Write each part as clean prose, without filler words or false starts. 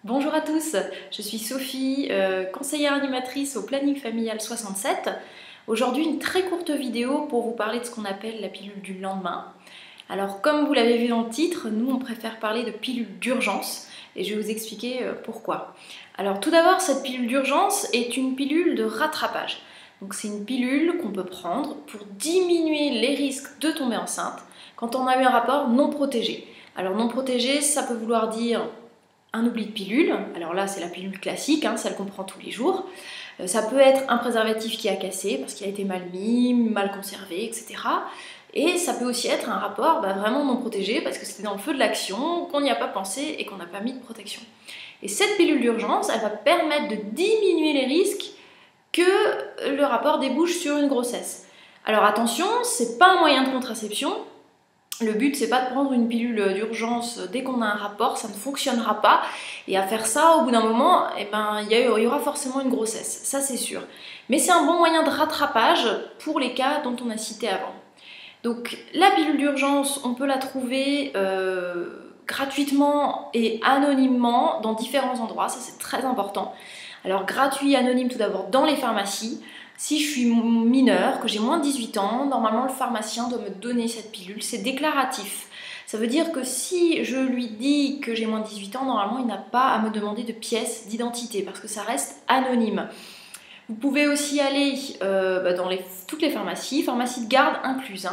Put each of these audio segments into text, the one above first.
Bonjour à tous, je suis Sophie, conseillère animatrice au Planning Familial 67. Aujourd'hui, une très courte vidéo pour vous parler de ce qu'on appelle la pilule du lendemain. Alors, comme vous l'avez vu dans le titre, nous on préfère parler de pilule d'urgence et je vais vous expliquer pourquoi. Alors, tout d'abord, cette pilule d'urgence est une pilule de rattrapage. Donc, c'est une pilule qu'on peut prendre pour diminuer les risques de tomber enceinte quand on a eu un rapport non protégé. Alors, non protégé, ça peut vouloir dire un oubli de pilule, alors là c'est la pilule classique, celle qu'on prend tous les jours. Ça peut être un préservatif qui a cassé parce qu'il a été mal mis, mal conservé, etc. Et ça peut aussi être un rapport vraiment non protégé parce que c'était dans le feu de l'action, qu'on n'y a pas pensé et qu'on n'a pas mis de protection. Et cette pilule d'urgence, elle va permettre de diminuer les risques que le rapport débouche sur une grossesse. Alors attention, c'est pas un moyen de contraception. Le but, c'est pas de prendre une pilule d'urgence dès qu'on a un rapport, ça ne fonctionnera pas. Et à faire ça, au bout d'un moment, il y aura forcément une grossesse, ça c'est sûr. Mais c'est un bon moyen de rattrapage pour les cas dont on a cité avant. Donc la pilule d'urgence, on peut la trouver gratuitement et anonymement dans différents endroits, ça c'est très important. Alors gratuit et anonyme tout d'abord dans les pharmacies. Si je suis mineure, que j'ai moins de 18 ans, normalement le pharmacien doit me donner cette pilule, c'est déclaratif. Ça veut dire que si je lui dis que j'ai moins de 18 ans, normalement il n'a pas à me demander de pièce d'identité parce que ça reste anonyme. Vous pouvez aussi aller dans toutes les pharmacies de garde incluses.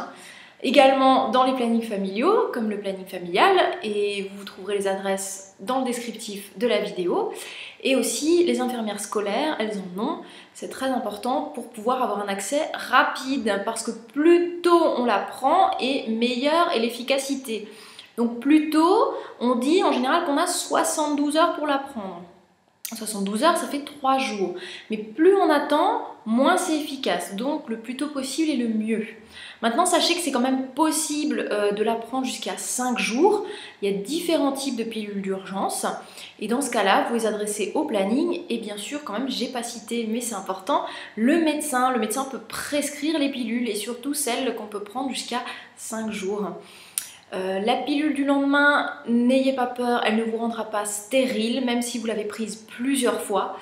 Également dans les plannings familiaux, comme le planning familial, et vous trouverez les adresses dans le descriptif de la vidéo. Et aussi les infirmières scolaires, elles en ont. C'est très important pour pouvoir avoir un accès rapide, parce que plus tôt on la prend, et meilleure est l'efficacité. Donc plus tôt, on dit en général qu'on a 72 heures pour la prendre. 72 heures, ça fait 3 jours. Mais plus on attend, moins c'est efficace. Donc le plus tôt possible est le mieux. Maintenant, sachez que c'est quand même possible de la prendre jusqu'à 5 jours. Il y a différents types de pilules d'urgence. Et dans ce cas-là, vous les adressez au planning. Et bien sûr, quand même, j'ai pas cité, mais c'est important, le médecin. Le médecin peut prescrire les pilules et surtout celles qu'on peut prendre jusqu'à 5 jours. La pilule du lendemain, n'ayez pas peur, elle ne vous rendra pas stérile, même si vous l'avez prise plusieurs fois.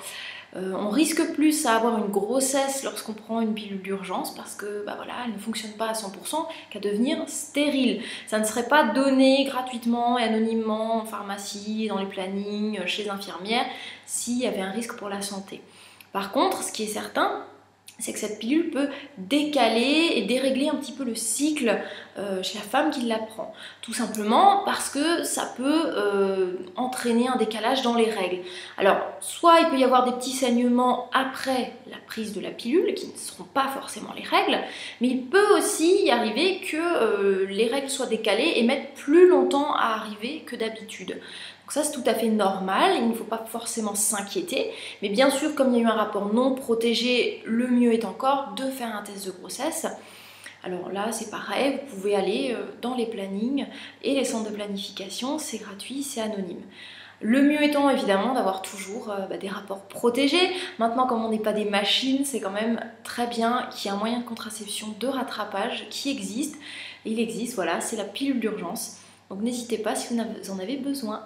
On risque plus à avoir une grossesse lorsqu'on prend une pilule d'urgence parce que elle ne fonctionne pas à 100% qu'à devenir stérile. Ça ne serait pas donné gratuitement et anonymement en pharmacie, dans les plannings, chez les infirmières, s'il y avait un risque pour la santé. Par contre, ce qui est certain, c'est que cette pilule peut décaler et dérégler un petit peu le cycle chez la femme qui la prend. Tout simplement parce que ça peut entraîner un décalage dans les règles. Alors, soit il peut y avoir des petits saignements après la prise de la pilule, qui ne seront pas forcément les règles, mais il peut aussi y arriver que les règles soient décalées et mettent plus longtemps à arriver que d'habitude. Donc ça, c'est tout à fait normal, il ne faut pas forcément s'inquiéter, mais bien sûr, comme il y a eu un rapport non protégé, le mieux est encore de faire un test de grossesse. Alors là, c'est pareil, vous pouvez aller dans les plannings et les centres de planification, c'est gratuit, c'est anonyme. Le mieux étant évidemment d'avoir toujours des rapports protégés. Maintenant, comme on n'est pas des machines, c'est quand même très bien qu'il y ait un moyen de contraception de rattrapage qui existe. Et il existe, voilà, c'est la pilule d'urgence. Donc n'hésitez pas si vous en avez besoin.